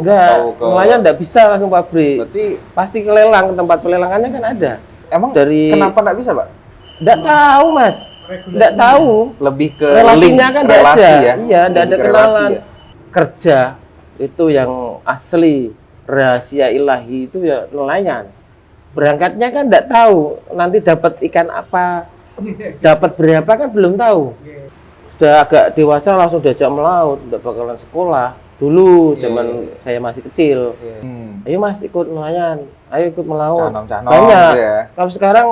Enggak, Atau nelayan enggak bisa langsung pabrik. Berarti Pasti ke lelang, ke tempat pelelangannya kan ada. emang Dari kenapa nggak bisa, Pak? enggak tahu, Mas. Enggak tahu. Lebih ke Relasinya link, kan enggak relasi ada. ya? Iya, enggak ada Lebih ke kenalan. relasi ya? Kerja itu yang asli rahasia ilahi itu ya nelayan. Berangkatnya kan enggak tahu nanti dapat ikan apa, dapat berapa kan belum tahu. Sudah agak dewasa langsung diajak melaut, udah bakalan sekolah. Dulu zaman saya masih kecil. Ayo Mas ikut nelayan, ayo ikut melaut. Canom-canom Banyak. gitu ya. Kalau sekarang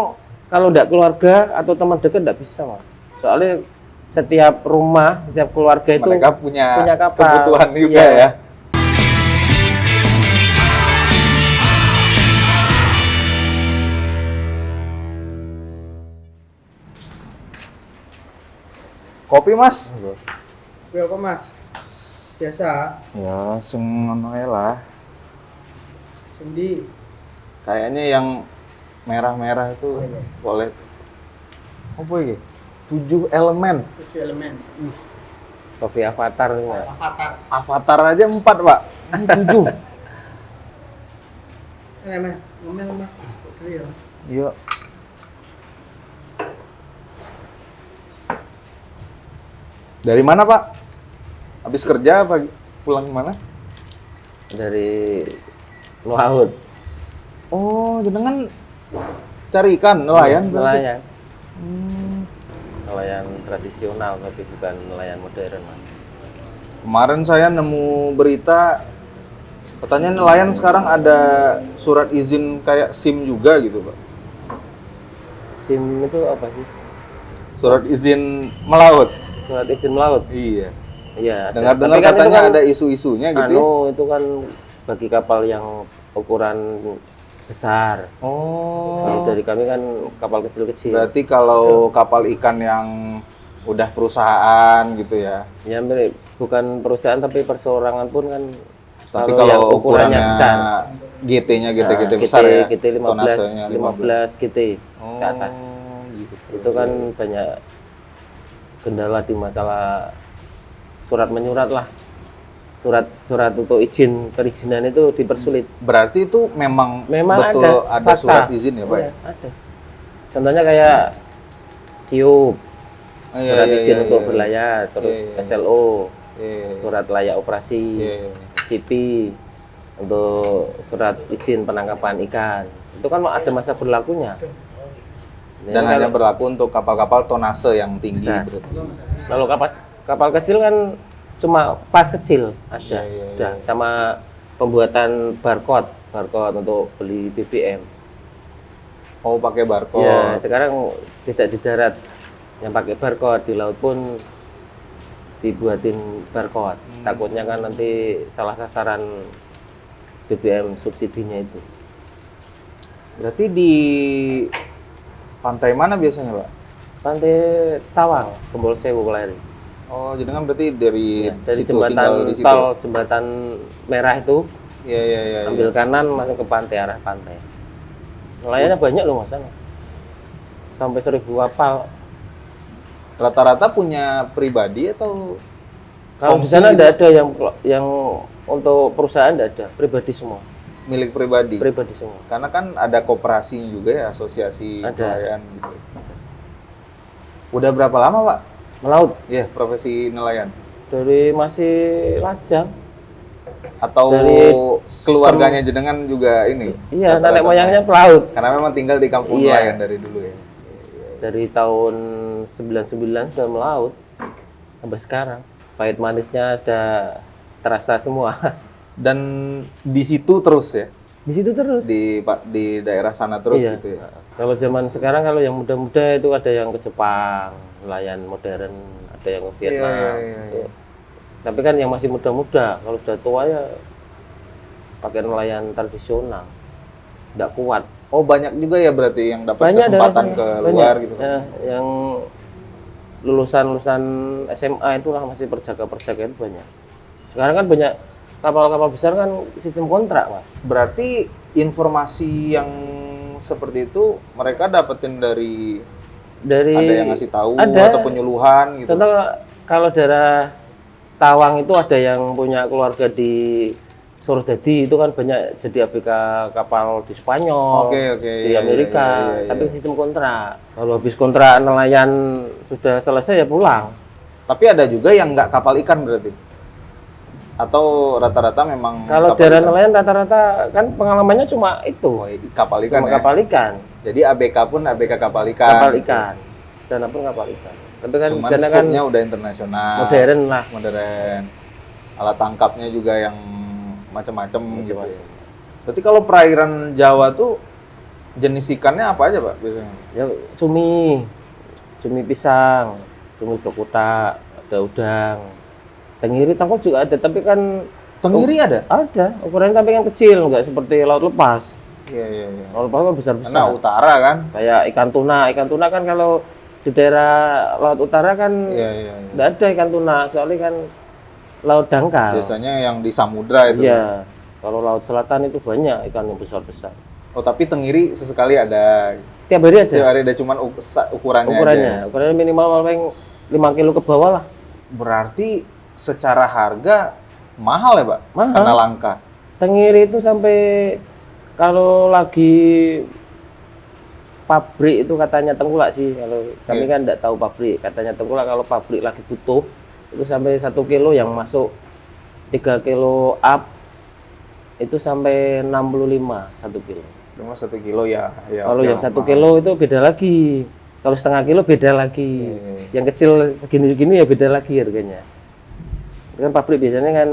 kalau enggak keluarga atau teman dekat enggak bisa, Mas. Soalnya setiap rumah, setiap keluarga itu Mereka punya kapal. kebutuhan juga Iya. ya. Kopi, Mas? Kopi apa, Mas? Biasa. Ya, sing ngono ae lah. Sendi. Kayaknya yang merah-merah itu boleh. Apa ini? 7 elemen. 7 elemen. Kopi Avatar enggak? Avatar. Avatar aja 4, Pak. Ini 7. Elemen. Ngomel, Mas. Dulu ya. Iya. Dari mana, Pak? Habis kerja apa pulang mana? Dari laut. Oh, jenengan cari ikan, nelayan berarti? Nelayan. Nelayan tradisional tapi bukan nelayan modern, Mas. Kemarin saya nemu berita katanya nelayan sekarang ada surat izin kayak SIM juga gitu, Pak. SIM itu apa sih? Surat izin melaut. Surat izin melaut. Iya. Iya. Dengar-dengar Tapi kan itu katanya kan ada isu-isunya gitu ya. itu kan bagi kapal yang ukuran besar. Oh. Kalau dari kami kan kapal kecil-kecil. Berarti kalau kapal ikan yang udah perusahaan gitu ya. Ya mirip, bukan perusahaan tapi perseorangan pun kan. Tapi yang kalau ukurannya besar. GT-nya Nah, GT besar ya. GT 15, Tonasenya 15 GT ke atas. Gitu. Itu kan banyak kendala di masalah surat menyurat lah. Surat untuk perizinan itu dipersulit. Berarti itu memang Memang betul ada fakta. surat izin ya, Pak? Iya, ada. Contohnya kayak SIUP, Oh, iya, surat iya, izin iya, untuk iya. berlayar, terus Iya, iya. SLO, Iya. surat layak operasi, Iya, iya. CP, untuk surat izin penangkapan ikan. Itu kan ada masa berlakunya. Dan Jadi hanya kalau- berlaku untuk kapal-kapal tonase yang tinggi Bisa. berarti. Kalau kapal kecil kan cuma pas kecil aja, Iya, iya, iya. udah sama pembuatan barcode untuk beli BBM. Oh, pakai barcode. Ya, sekarang tidak di darat yang pakai barcode, di laut pun dibuatin barcode. Takutnya kan nanti salah sasaran BBM subsidinya itu. Berarti di pantai mana biasanya, Pak? Pantai Tawang, Kembol Sewu, Keleri. Oh, jadi kan berarti dari, Ya, dari situ tinggal di situ. tol jembatan merah itu Iya, iya, iya. ambil kanan masuk ke pantai, arah pantai. Nelayannya banyak loh Mas sana. Sampai 1000 kapal. Rata-rata punya pribadi atau Kalau di Kongsi sana gitu? tidak ada yang untuk perusahaan, tidak ada, pribadi semua. milik pribadi? Pribadi semua. Karena kan ada koperasinya juga ya, asosiasi Ada. nelayan gitu. Udah berapa lama, Pak? Melaut Ya, profesi nelayan. dari masih lajang. Atau Dari keluarganya jenengan juga ini? Iya, rata-rata nenek moyangnya nelayan? pelaut. Karena memang tinggal di kampung Iya. nelayan dari dulu ya. Dari tahun 99 sudah melaut sampai sekarang. Pahit manisnya ada terasa semua. Dan di situ terus ya? Di situ terus. Di daerah sana terus Iya. gitu ya? Kalau zaman sekarang kalau yang muda-muda itu ada yang ke Jepang, nelayan modern, ada yang ke Vietnam. Iya, iya, iya. Tapi kan yang masih muda-muda, kalau sudah tua ya pakai nelayan tradisional, tidak kuat. Oh, banyak juga ya berarti yang dapat Banyak dari kesempatan sana, ke banyak. luar gitu. Ya, yang lulusan SMA itulah masih perjaka-perjaka itu banyak. Sekarang kan banyak kapal-kapal besar kan sistem kontrak, Mas. Berarti informasi yang seperti itu mereka dapetin dari ada yang ngasih tahu ada. atau penyuluhan gitu. Contoh kalau daerah Tawang itu ada yang punya keluarga di Surodadi itu kan banyak jadi ABK kapal di Spanyol, Oke, di iya, Amerika, iya, iya. tapi sistem kontrak. Kalau habis kontrak nelayan sudah selesai ya pulang. Tapi ada juga yang nggak kapal ikan berarti? Atau rata-rata memang Kalau kapal daerah ikan? nelayan rata-rata kan pengalamannya cuma itu, Oh, kapal ikan cuma ya? kapal ikan, Jadi ABK pun ABK kapal ikan. kapal gitu. ikan. Di sana pun kapal ikan. Tapi kan Cuman di sana kan skopnya udah internasional. modern lah. Modern. Alat tangkapnya juga yang macam-macam gitu. Macam-macam. Berarti kalau perairan Jawa tuh jenis ikannya apa aja, Pak, biasanya? Ya cumi pisang, cumi bekuta, ada udang, tenggiri, tongkol juga ada. Tapi kan Tenggiri ada? ada ukurannya tapi kan kecil, nggak seperti laut lepas. Iya, iya, iya. Laut lepas kan besar Karena besar. utara kan? Kayak ikan tuna kan kalau di daerah laut utara kan Iya, iya, iya. nggak ada ikan tuna, soalnya kan laut dangkal. Biasanya yang di samudra itu. Iya. Kalau laut selatan itu banyak ikan yang besar-besar. Oh, tapi tenggiri sesekali ada. Tiap hari ada Tiap hari ada, cuman ukurannya aja. ukurannya minimal paling 5 kilo ke bawah lah. Berarti secara harga mahal ya, Pak? Mahal. Karena langka. Tenggiri itu sampai kalau lagi pabrik itu katanya tengkulak sih. Kalau kami Iya. kan nggak tahu pabrik, katanya tengkulak kalau pabrik lagi butuh itu sampai 1 kilo yang masuk 3 kilo up itu sampai 65 1 kilo. Cuma 1 kilo ya. Kalau oke yang lah, 1 mahal. kilo itu beda lagi. Kalau setengah kilo beda lagi. Iya. Yang kecil segini-segini ya beda lagi harganya. Itu kan pabrik biasanya kan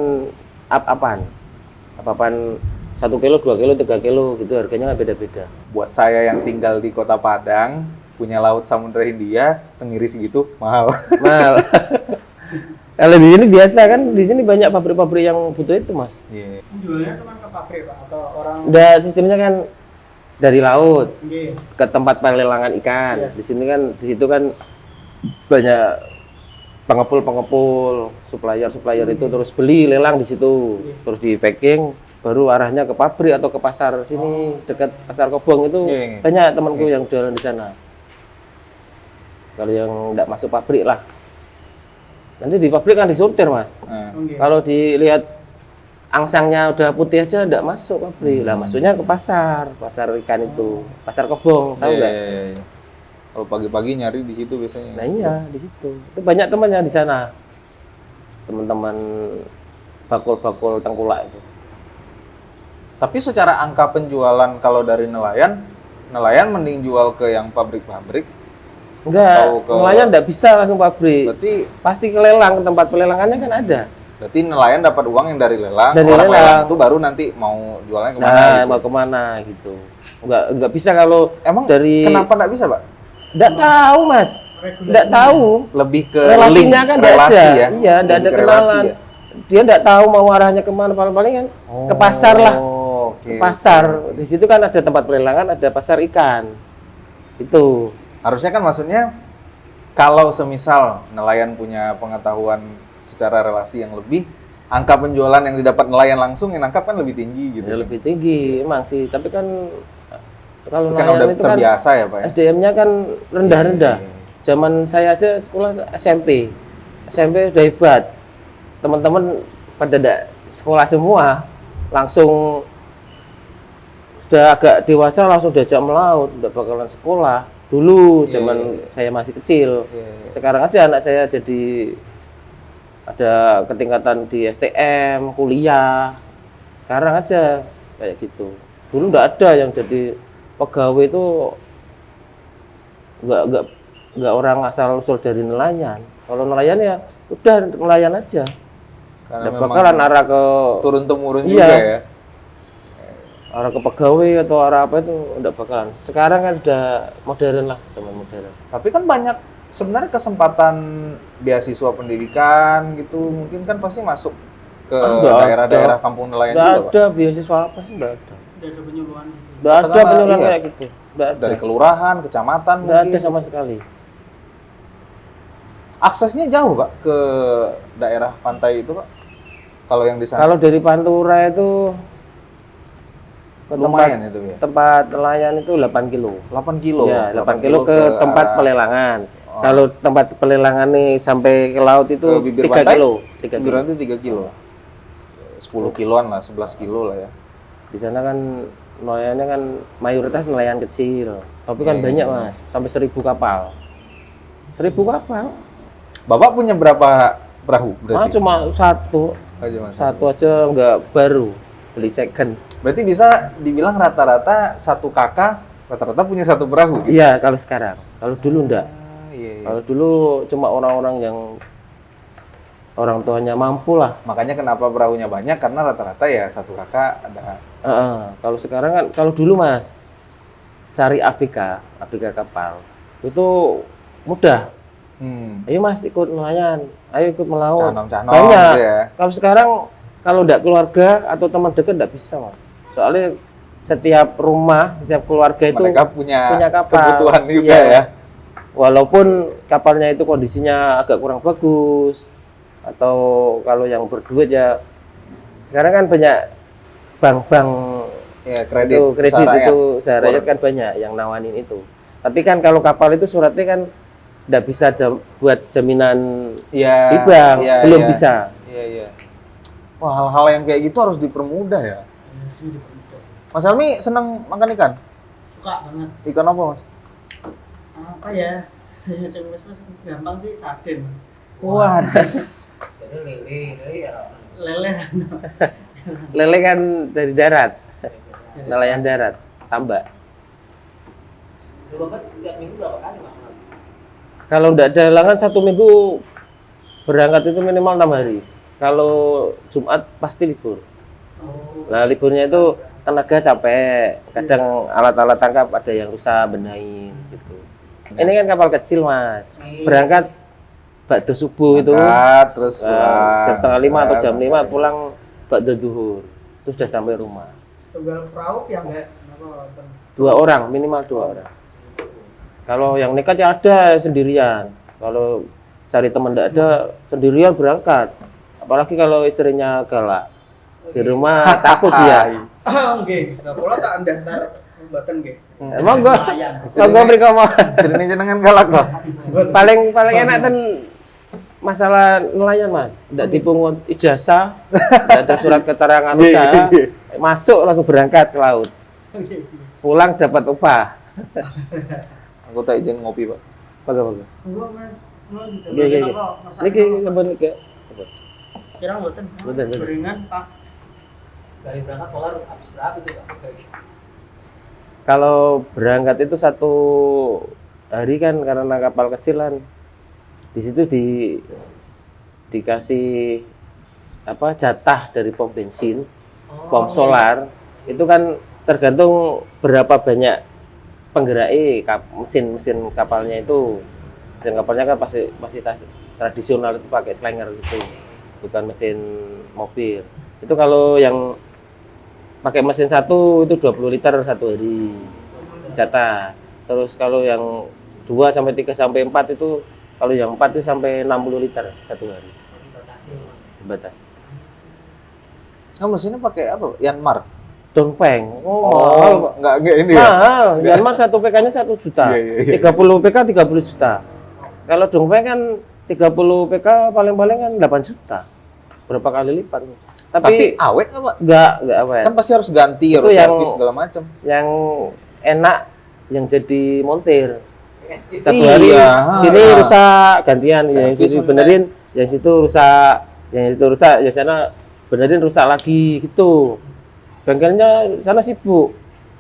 up-upan. Up-upan 1 kilo, 2 kilo, 3 kilo gitu harganya kan beda-beda. Buat saya yang tinggal di Kota Padang, punya laut Samudra Hindia, tenggiri segitu mahal. Mahal. Kalau di sini biasa kan, di sini banyak pabrik-pabrik yang butuh itu, Mas. Iya. Jualnya cuma ke pabrik, Pak, atau orang Udah sistemnya kan dari laut nggih. ke tempat pelelangan ikan. Iya. Di sini kan, di situ kan banyak pengepul, supplier itu terus beli lelang di situ, terus di packing, baru arahnya ke pabrik atau ke pasar sini dekat pasar Kobong itu Iya. banyak temanku yang jualan di sana. Kalau yang nggak masuk pabrik lah, nanti di pabrik kan disortir, Mas. Nah, Nggih. Kalau dilihat angsangnya udah putih aja nggak masuk pabrik. Lah masuknya ke pasar ikan itu, pasar Kobong, tahu iya, nggak? iya, iya. Kalau pagi-pagi nyari di situ biasanya. Nah iya di situ. Itu banyak temannya di sana. Teman-teman bakul-bakul tengkulak itu. Tapi secara angka penjualan kalau dari nelayan mending jual ke yang pabrik-pabrik. Enggak, Atau ke- nelayan nggak bisa langsung pabrik. Berarti Pasti ke lelang, ke tempat pelelangannya kan ada. nelayan dapat uang yang dari lelang. Dari Orang lelang. lelang itu baru nanti mau jualnya kemana Nah, gitu. mau kemana gitu. Nggak bisa kalau Emang dari kenapa nggak bisa, Pak? nggak tahu, Mas. Nggak tahu. Lebih ke Relasinya link, kan nggak relasi ada. ya. Iya, nggak ada Lebih ke kenalan. relasi ya? Dia nggak tahu mau arahnya kemana, paling kan ke pasar lah. Oke, Ke pasar. Di situ kan ada tempat pelelangan, ada pasar ikan. Itu. Harusnya kan maksudnya kalau semisal nelayan punya pengetahuan secara relasi yang lebih, angka penjualan yang didapat nelayan langsung yang nangkap kan lebih tinggi gitu. Ya, lebih tinggi emang sih, tapi kan kalau Kan nelayan udah itu kan terbiasa ya, Pak ya. SDM-nya kan rendah-rendah. Iya, iya. Zaman saya aja sekolah SMP. SMP udah hebat. Teman-teman pada sekolah semua, langsung sudah agak dewasa langsung diajak melaut, udah bakalan sekolah. Dulu Iya, zaman iya. saya masih kecil. Iya, iya. Sekarang aja anak saya jadi ada ketingkatan di STM, kuliah. Sekarang aja kayak gitu. Dulu nggak ada yang jadi pegawai itu nggak orang asal usul dari nelayan. Kalau nelayan ya udah nelayan aja. Karena Nggak memang bakalan arah ke turun temurun Iya. juga ya. arah ke pegawai atau arah apa itu nggak bakalan. Sekarang kan udah modern lah, zaman modern. Tapi kan banyak sebenarnya kesempatan beasiswa pendidikan gitu, mungkin kan pasti masuk ke Nggak daerah-daerah ada. kampung nelayan Nggak juga, Pak. ada beasiswa apa sih, nggak ada. Tidak ada penyuluhan. Nggak ada Katakanlah, penyuluhan iya. kayak gitu. Nggak ada. Dari kelurahan, kecamatan Nggak ada mungkin. sama sekali. Aksesnya jauh, Pak, ke daerah pantai itu, Pak. Kalau yang di sana Kalau dari Pantura itu ke lumayan tempat, itu ya. tempat nelayan itu 8 kilo. 8 kilo. Ya, 8 kilo ke tempat arah- pelelangan. Oh. Kalau tempat pelelangan nih sampai ke laut itu Ke bibir 3 pantai? kilo. 3 kilo. Berarti 3 kilo. 10 kiloan lah, 11 kilo lah ya. Di sana kan nelayannya kan mayoritas nelayan kecil, tapi kan Iya, banyak iya. mas, sampai 1.000 kapal. 1.000 kapal. Bapak punya berapa perahu Ah, berarti? cuma satu aja nggak baru, beli second. Berarti bisa dibilang rata-rata satu kakak rata-rata punya satu perahu. Gitu? Iya kalau sekarang, kalau dulu enggak. Iya, iya. Kalau dulu cuma orang-orang yang orang tuanya mampu lah. Makanya kenapa perahunya banyak karena rata-rata ya satu kakak ada. Kalau sekarang kan, kalau dulu mas cari ABK kapal itu mudah. Ayo mas ikut nelayan, ayo ikut melaut. Canom-canom Banyak. gitu ya. Kalau sekarang kalau enggak keluarga atau teman dekat enggak bisa mas. Soalnya setiap rumah, setiap keluarga itu Mereka punya kapal. kebutuhan juga Iya. ya. Walaupun kapalnya itu kondisinya agak kurang bagus, atau kalau yang berduit ya sekarang kan banyak bank-bank Ya, kredit, itu kredit usaha rakyat. itu usaha rakyat kan banyak yang nawanin itu. Tapi kan kalau kapal itu suratnya kan tidak bisa buat jaminan Iya. di bank, iya, belum iya. bisa. Iya, iya. Wah, hal-hal yang kayak gitu harus dipermudah ya. Mas Almi senang makan ikan? Suka banget. Ikan apa, Mas? Apa ya? Yang mas gampang sih sarden. Wah, Lele. Lele kan dari darat, nelayan darat, tambak. Kalau tidak ada halangan 1 minggu berangkat itu minimal 6 hari. Kalau Jumat pasti libur. Nah liburnya itu tenaga capek, kadang alat-alat tangkap ada yang rusak, benahin gitu. Ini kan kapal kecil mas, berangkat bakdo subuh itu Angkat, terus pulang. jam setengah 5 atau jam 5 Oke. pulang bakdo duhur, terus sudah sampai rumah. Tunggal perahu yang enggak apa. 2 orang, minimal 2 orang. Kalau yang nekat ya ada sendirian. Kalau cari teman tidak ada, sendirian berangkat. Apalagi kalau istrinya galak. Di rumah takut dia. Oke. Nah, pola tak antar mboten nggih. Emang gua sanggo mriko mau. Sering jenengan galak loh. Paling enak kan masalah nelayan, Mas. Tidak dipungut ijazah, tidak ada surat keterangan usaha. Masuk langsung berangkat ke laut. Pulang dapat upah. Aku tak izin ngopi, Pak. Bagus. Gua men Nggih. Niki sampun niki. Kira mboten. Mboten. Gorengan, Pak. Dari berangkat solar habis berapa itu Pak? Kalau berangkat itu 1 hari kan karena kapal kecil kan. Di situ dikasih apa jatah dari pom bensin, pom solar. Itu kan tergantung berapa banyak penggerak mesin kapalnya itu. Mesin kapalnya kan masih tradisional itu pakai slinger gitu, bukan mesin mobil. Itu kalau yang pakai mesin 1 itu 20 liter 1 hari jatah. Terus kalau yang 2 sampai 3 sampai 4 itu, kalau yang 4 itu sampai 60 liter 1 hari. Dibatasi. Kamu mesinnya pakai apa? Yanmar. Dongpeng. Oh, enggak ini ya. Mahal. Yanmar 1 PK-nya 1 juta. Iya. 30 PK 30 juta. Kalau Dongpeng kan 30 PK paling-paling kan 8 juta. Berapa kali lipat. Tapi awet apa? enggak apa ya. Kan pasti harus ganti, Itu harus yang- servis segala macam. Yang enak yang jadi montir. Satu Iya, hari sini iya. rusak gantian, yang Servis situ montir. benerin, yang situ rusak, yang itu rusak, yang sana benerin rusak lagi gitu. Bengkelnya sana sibuk.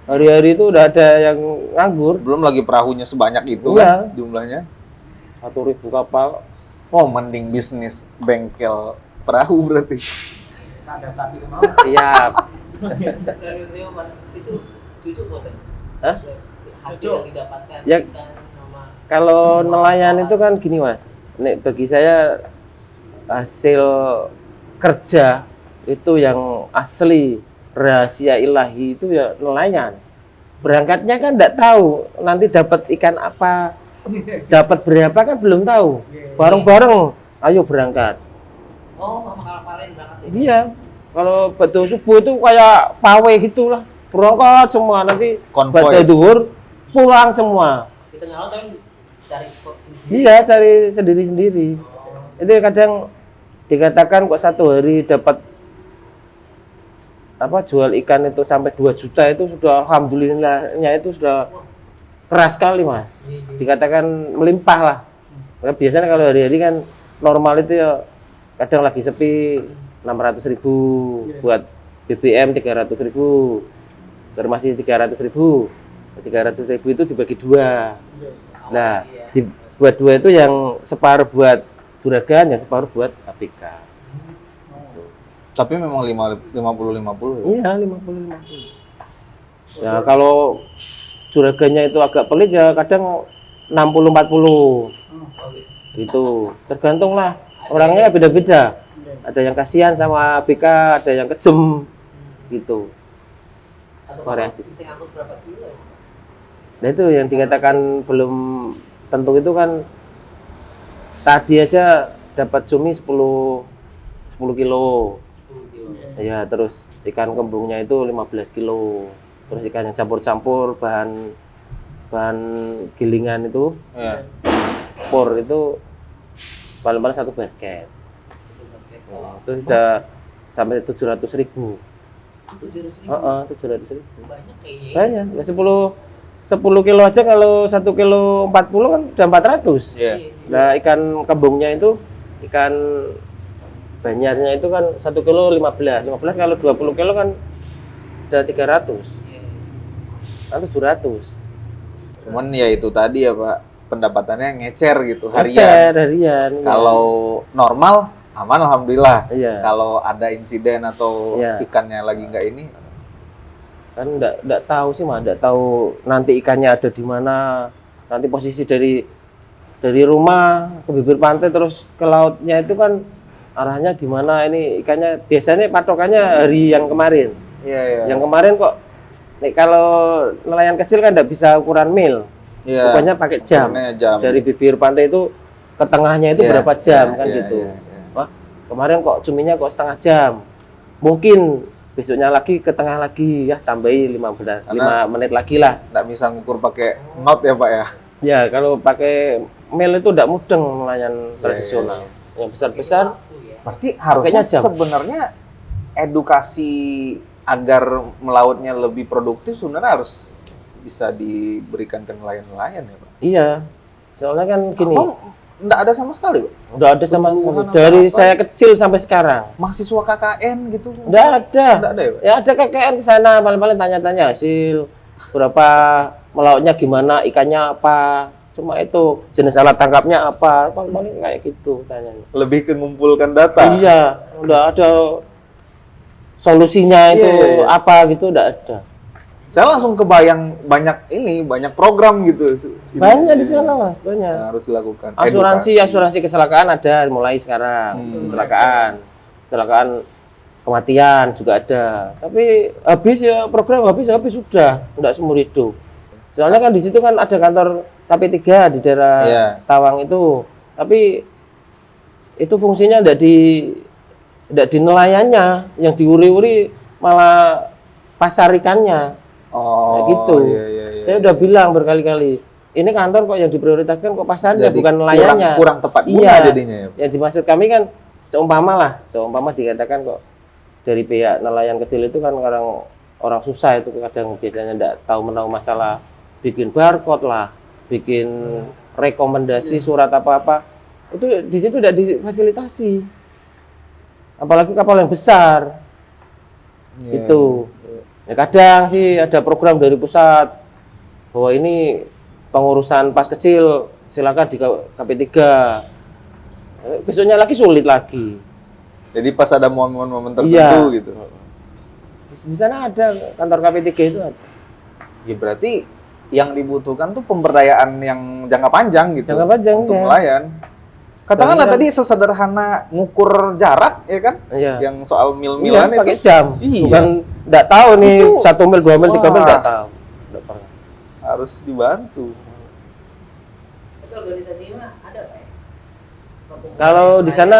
Hari-hari itu udah ada yang nganggur. Belum lagi perahunya sebanyak itu Iya. kan jumlahnya. 1.000 kapal. Oh, mending bisnis bengkel perahu berarti. Ada tapi mau. Siap. Itu buatan. Hah? Hasil yang didapatkan Ya. ikan sama Kalau nelayan itu kan gini mas, bagi saya hasil kerja itu yang asli rahasia ilahi itu ya nelayan. Berangkatnya kan tidak tahu nanti dapat ikan apa, dapat berapa kan belum tahu. Bareng-bareng, ayo berangkat. Oh, sama kapal lain berangkat ya? Iya, kalau batu subuh itu kayak pawe gitulah, berangkat semua nanti Konvoy. batu duhur pulang semua. Di tengah laut tapi cari spot sendiri. Iya, cari sendiri-sendiri. Itu kadang dikatakan kok 1 hari dapat jual ikan itu sampai 2 juta itu sudah alhamdulillahnya itu sudah keras sekali Mas. Dikatakan melimpah lah. Karena biasanya kalau hari-hari kan normal itu ya kadang lagi sepi 600.000 buat BBM 300.000 terus masih 300.000 itu dibagi 2. Nah buat 2 itu yang separuh buat juragan, yang separuh buat APK. Tapi memang 50-50 ya? Iya 50-50. Ya kalau juragannya itu agak pelit ya kadang 60-40 itu tergantung lah orangnya beda-beda, ada yang kasihan sama ABK, ada yang kejem gitu. Atau Variasi. bisa ngangkut berapa kilo ya? Nah itu yang dikatakan belum tentu itu kan tadi aja dapat cumi 10 kilo 10 kilo. ya, terus ikan kembungnya itu 15 kilo, terus ikan yang campur-campur bahan gilingan itu Iya. por itu paling-paling 1 basket. Nah, itu sudah sampai 700.000. 700.000. 700.000. Banyak kayaknya. Banyak. Ya 10 kilo aja kalau 1 kilo 40 kan udah 400. Iya. Nah, ikan kembungnya itu ikan banyarnya itu kan 1 kilo 15. 15 kalau 20 kilo kan udah 300. Kan 700. Cuman ya itu tadi ya Pak, pendapatannya ngecer gitu Ngecer, harian. harian. Kalau normal aman alhamdulillah. Iya. Kalau ada insiden atau Iya. ikannya lagi nggak ini, Kan enggak tahu sih mah, enggak tahu nanti ikannya ada di mana. Nanti posisi dari rumah ke bibir pantai terus ke lautnya itu kan arahnya di mana, ini ikannya biasanya patokannya hari yang kemarin. iya. Yang kemarin kok nih, kalau nelayan kecil kan enggak bisa ukuran mil. Iya. Pokoknya pakai jam. Ukurannya jam. Dari bibir pantai itu ke tengahnya itu Iya, berapa jam iya, kan iya, gitu. iya, iya. Wah, kemarin kok cuminya kok setengah jam. Mungkin besoknya lagi ke tengah lagi ya, tambahi 5 menit lagi lah. Nggak bisa ngukur pakai knot ya Pak ya. Ya, kalau pakai mil itu tidak mudeng nelayan tradisional. Yang besar-besar Berarti harusnya Pakainya jam. sebenarnya edukasi agar melautnya lebih produktif sebenarnya harus bisa diberikan ke nelayan-nelayan ya Pak. iya. Soalnya kan gini, Apa nggak ada sama sekali Pak? udah ada sama Tumbuhan dari apa-apa. saya kecil sampai sekarang. Mahasiswa KKN gitu? Enggak ada. Nggak ada ya Pak? Ya ada KKN ke sana, paling-paling tanya-tanya hasil berapa, melautnya gimana, ikannya apa. Cuma itu jenis alat tangkapnya apa, paling-paling kayak gitu tanyanya. Lebih ke ngumpulkan data? Iya, udah ada solusinya itu Iya. apa gitu, udah ada. Saya langsung kebayang banyak program gitu. Banyak di sana Mas, banyak. Yang harus dilakukan. Asuransi kecelakaan ada mulai sekarang. Kecelakaan kematian juga ada. Tapi habis ya, program habis sudah, enggak seumur hidup. Soalnya kan di situ kan ada kantor KP3 di daerah Iya. Tawang itu. Tapi itu fungsinya enggak di nelayannya, yang diuri-uri malah pasar ikannya. Oh, Kayak gitu. Iya. Saya udah bilang berkali-kali, ini kantor kok yang diprioritaskan kok pasarnya, Jadi bukan nelayannya. kurang tepat guna Iya. jadinya ya. Yang dimaksud kami kan seumpama dikatakan kok dari pihak nelayan kecil itu kan orang susah itu kadang biasanya enggak tahu menahu masalah bikin barcode lah, bikin rekomendasi surat apa-apa. Itu di situ tidak difasilitasi. Apalagi kapal yang besar. Iya, Itu. Ya kadang sih ada program dari pusat bahwa ini pengurusan pas kecil silakan di KP3. Besoknya lagi sulit lagi. Jadi pas ada momen-momen tertentu Iya. gitu. Di sana ada kantor KP3 itu ada. Ya berarti yang dibutuhkan tuh pemberdayaan yang jangka panjang gitu. Jangka panjang, untuk ya. nelayan. Katakanlah Soalnya- tadi sesederhana ngukur jarak ya kan? Iya. Yang soal Iya, mil-milan itu. pakai jam. Iya. Bukan enggak tahu nih Itu- 1 mil, 2 mil, 3 mil Wah. enggak tahu. Nggak pernah. Harus dibantu. Tapi organisasinya mah ada Pak ya? Kalau di sana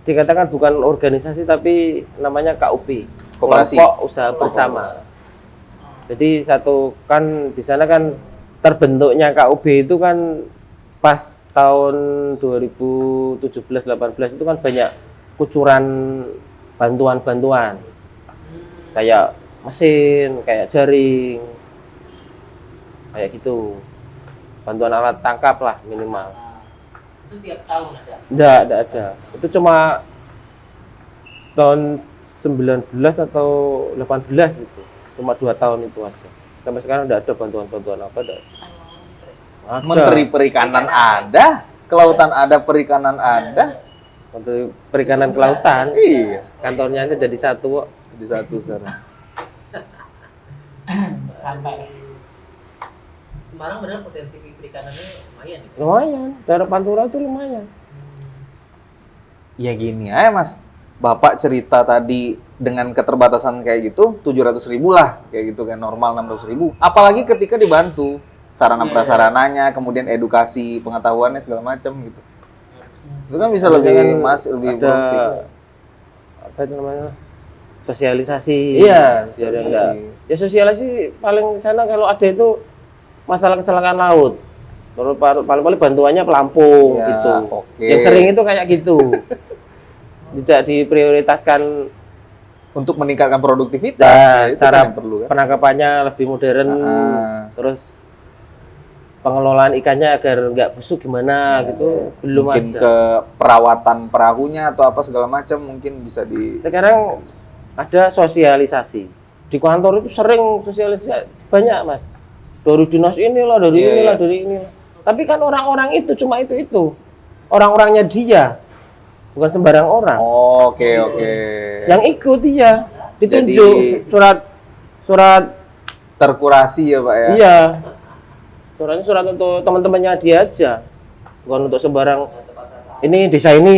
dikatakan bukan organisasi tapi namanya KUB. Koperasi. Kelompok usaha bersama. Jadi satu kan di sana kan terbentuknya KUB itu kan pas tahun 2017-18 itu kan banyak kucuran bantuan-bantuan. kayak mesin, kayak jaring, kayak gitu. Bantuan alat tangkap lah minimal. Nah, itu tiap tahun ada. Enggak ada. Itu cuma tahun 19 atau 18 itu. Cuma 2 tahun itu aja. Sampai sekarang enggak ada bantuan-bantuan apa enggak. Ada. Menteri Perikanan ada, kelautan ada, perikanan ada. Menteri Perikanan Kelautan. Iya, Kantornya aja jadi satu kok. di satu sekarang. Sampai. Semarang benar potensi perikanannya lumayan. Ya? Lumayan. Daerah Pantura itu lumayan. Ya gini aja Mas, Bapak cerita tadi dengan keterbatasan kayak gitu, 700.000 lah, kayak gitu kan, normal 600.000. Apalagi ketika dibantu sarana prasarananya, kemudian edukasi pengetahuannya segala macam gitu. Itu kan bisa lebih lebih ada produktif. apa itu namanya? Sosialisasi. Iya, Biar sosialisasi. enggak. Ya sosialisasi paling sana kalau ada itu masalah kecelakaan laut. Terus paling bantuannya pelampung Ya, gitu. oke. Yang sering itu kayak gitu. Tidak diprioritaskan. Untuk meningkatkan produktivitas, Nah, ya, itu cara kan yang perlu kan. penangkapannya lebih modern. Ah. Terus pengelolaan ikannya agar nggak busuk gimana gitu belum Mungkin ada. ke perawatan perahunya atau apa segala macam mungkin bisa di Sekarang ada sosialisasi di kantor itu sering sosialisasi banyak Mas, dari dinas inilah, dari Iya, inilah, iya. dari inilah. Tapi kan orang-orang itu cuma itu orang-orangnya dia, bukan sembarang orang. Oke. Yang ikut dia ditunjuk Jadi- surat Terkurasi ya Pak ya. iya, surat untuk teman-temannya dia aja, bukan untuk sembarang. Ini desa ini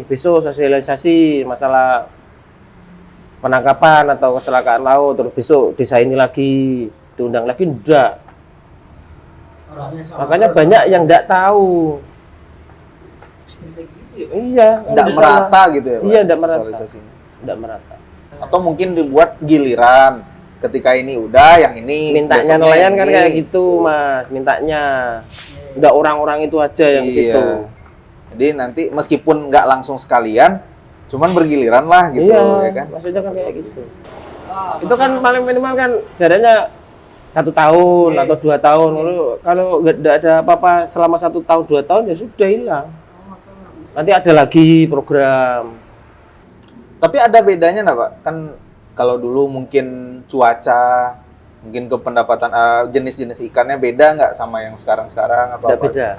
besok sosialisasi masalah penangkapan atau kecelakaan laut, terus besok desa ini lagi diundang lagi, enggak. Orangnya sama. Makanya banyak yang enggak tahu. Bisa gitu ya. Iya, Tidak di sana. merata gitu ya Pak. Iya, tidak merata. sosialisasinya. Enggak merata. Atau mungkin dibuat giliran. Ketika ini udah, yang ini Mintanya besoknya nelayan yang kan ini. kayak gitu, Mas. Mintanya. Enggak orang-orang itu aja yang Iya. situ. Jadi nanti meskipun nggak langsung sekalian, cuman bergiliran lah gitu Iya, ya kan. maksudnya kan kayak gitu. Itu kan paling minimal kan jaraknya 1 tahun atau 2 tahun. Kalau nggak ada apa-apa selama 1 tahun 2 tahun ya sudah hilang. Nanti ada lagi program. Tapi ada bedanya nggak Pak? Kan kalau dulu mungkin cuaca, mungkin ke pendapatan jenis-jenis ikannya beda nggak sama yang sekarang-sekarang atau Tidak apa? beda,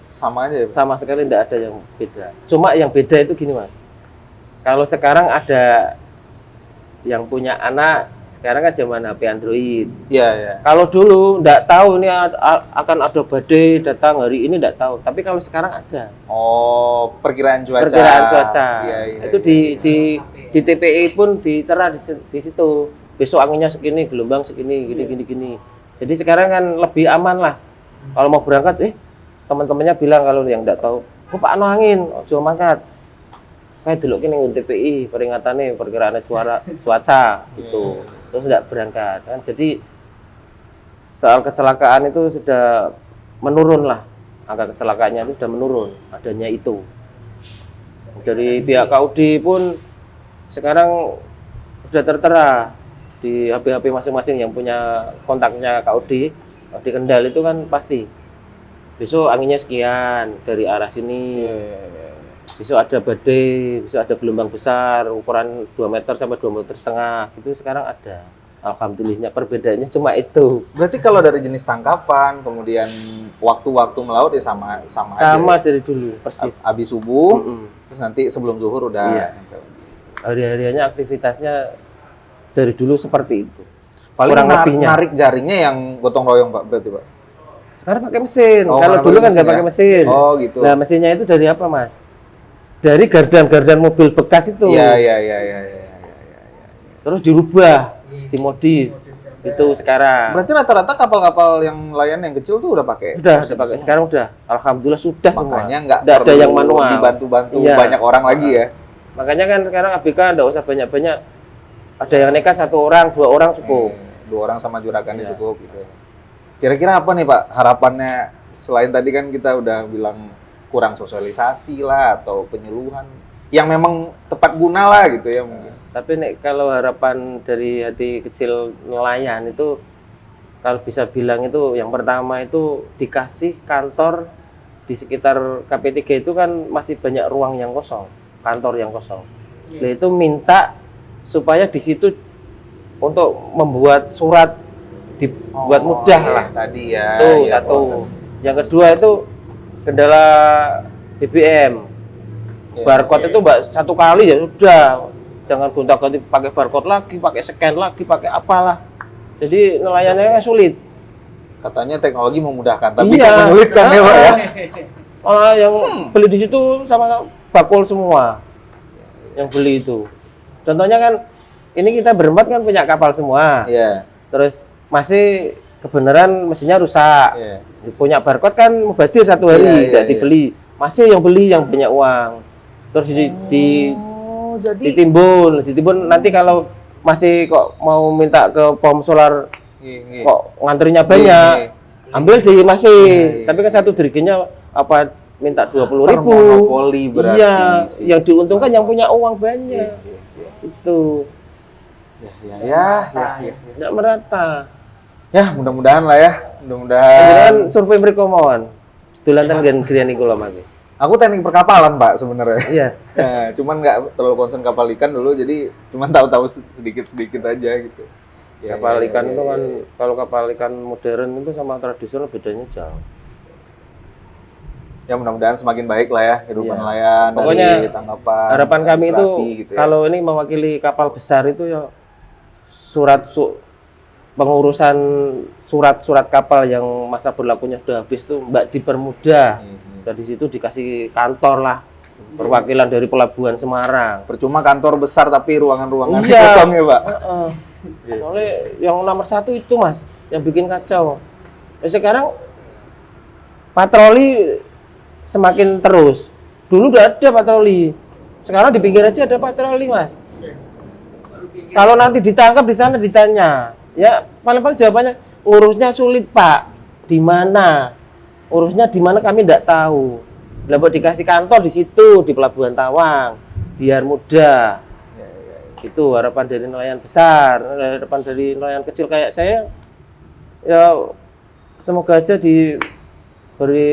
Sama aja ya Pak? sama sekali tidak ada yang beda. Cuma yang beda itu gini Mas. Kalau sekarang ada yang punya anak, sekarang kan zaman HP Android. Iya, iya. Kalau dulu nggak tahu ini akan ada badai datang hari ini, nggak tahu. Tapi kalau sekarang ada. Oh, perkiraan cuaca. Perkiraan cuaca. Iya, iya. Itu di TPI pun ditera di situ. Besok anginnya segini, gelombang segini, gini. Jadi sekarang kan lebih aman lah. Kalau mau berangkat, teman-temannya bilang kalau yang enggak tahu, "Oh, Pak anu angin, ojo mangkat." Kayak dulu kene ngun TPI peringatannya perkiraan cuaca gitu. Terus enggak berangkat kan. Jadi soal kecelakaan itu sudah menurun lah. Angka kecelakaannya itu sudah menurun adanya itu. Dari pihak KUD pun sekarang sudah tertera di HP-HP masing-masing yang punya kontaknya KUD Kendal itu kan pasti besok anginnya sekian dari arah sini, besok ada badai, besok ada gelombang besar ukuran 2 meter sampai 2,5 meter gitu sekarang ada. Alhamdulillahnya perbedaannya cuma itu. Berarti kalau dari jenis tangkapan, kemudian waktu-waktu melaut ya sama Sama aja. dari dulu persis. Habis subuh, Mm-mm. terus nanti sebelum zuhur udah. Iya. Hari-hariannya aktivitasnya dari dulu seperti itu. Paling Kurang lebihnya. narik jaringnya yang gotong royong Pak, berarti Pak. Sekarang pakai mesin. Oh, Kalau sekarang dulu pakai kan nggak mesin pakai ya? mesin. Oh, gitu. Nah, mesinnya itu dari apa, Mas? Dari gardan-gardan mobil bekas itu. Iya. Terus dirubah, dimodif. Itu sekarang. Berarti rata-rata kapal-kapal yang nelayan yang kecil tuh udah pakai. Sudah pakai. Sekarang udah. Alhamdulillah sudah semua. Makanya nggak Nggak ada perlu yang manual. dibantu-bantu Iya. banyak orang lagi ya. Makanya kan sekarang ABK nggak usah banyak-banyak. Ada yang nekat 1 orang, 2 orang cukup. 2 orang sama juragannya Iya. cukup gitu. Kira-kira apa nih Pak harapannya, selain tadi kan kita udah bilang kurang sosialisasi lah atau penyuluhan yang memang tepat guna lah gitu ya mungkin. Tapi kalau harapan dari hati kecil nelayan itu, kalau bisa bilang itu yang pertama itu dikasih kantor di sekitar KP3 itu kan masih banyak ruang yang kosong, kantor yang kosong. Nah, itu minta supaya di situ untuk membuat surat dibuat mudah lah. Tadi ya. Itu ya, satu. proses. Yang kedua itu kendala BBM. Ya, Barcode itu Mbak satu kali ya sudah. Jangan gonta-ganti pakai barcode lagi, pakai scan lagi, pakai apalah. Jadi nelayannya kan sulit. Katanya teknologi memudahkan, tapi Iya. kok menyulitkan ya Pak ya. Orang yang beli di situ sama bakul semua. Yang beli itu. Contohnya kan ini kita berempat kan punya kapal semua. Iya. Terus masih kebenaran mesinnya rusak. Iya. Punya barcode kan mubazir satu hari, Iya, iya, tidak iya. dibeli. Masih yang beli yang punya uang. Terus Oh, jadi ditimbun nanti kalau masih kok mau minta ke pom solar Iya. kok ngantrinya banyak, Iya. ambil di masih. Iya, iya. Tapi kan satu diriginya apa minta 20.000. Termonopoli berarti Iya, sih. yang diuntungkan yang punya uang banyak. Iya, iya, iya. Itu Ya. tidak merata. Ya, mudah-mudahan lah ya. Kemudian Mudah-mudahan. survei mereka mauan. Dolantan gen iku lho Mas. Aku teknik perkapalan, Pak, sebenarnya. Iya. Ya, cuman nggak terlalu concern kapal ikan dulu, jadi cuman tahu-tahu sedikit-sedikit aja gitu. Ya, Kapal ya, ikan ya, itu ya, kan ya. kalau kapal ikan modern itu sama tradisional bedanya jauh. Ya mudah-mudahan semakin baik lah ya kehidupan Iya. nelayan Pokoknya dari tangkapan. Harapan kami itu administrasi gitu ya. kalau ini mewakili kapal besar itu ya pengurusan surat-surat kapal yang masa berlakunya sudah habis itu Mbak dipermudah. Dari situ dikasih kantor lah perwakilan dari pelabuhan Semarang. Percuma kantor besar tapi ruangan-ruangan Iya. kosong ya, Pak. Soalnya yang nomor satu itu Mas yang bikin kacau. Sekarang patroli semakin terus. Dulu udah ada patroli. Sekarang di pinggir aja ada patroli, Mas. Kalau nanti ditangkap di sana ditanya, ya paling-paling jawabannya urusnya sulit, Pak. Di mana? Urusnya di mana kami tidak tahu. Lah buat dikasih kantor di situ di Pelabuhan Tawang, biar mudah. Itu harapan dari nelayan besar, harapan dari nelayan kecil kayak saya. Ya semoga aja diberi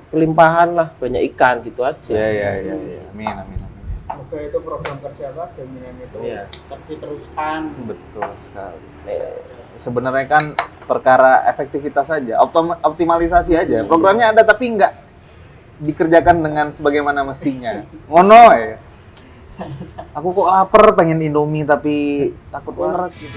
kelimpahan lah, banyak ikan gitu aja. Ya. Amin, amin. Semoga itu program kerja Pak, jaminan itu Iya. tetap diteruskan. Betul sekali. Sebenarnya kan perkara efektivitas saja, optimalisasi aja. Programnya ada tapi nggak dikerjakan dengan sebagaimana mestinya. Ngono ya. Aku kok lapar pengen Indomie tapi takut warat gitu.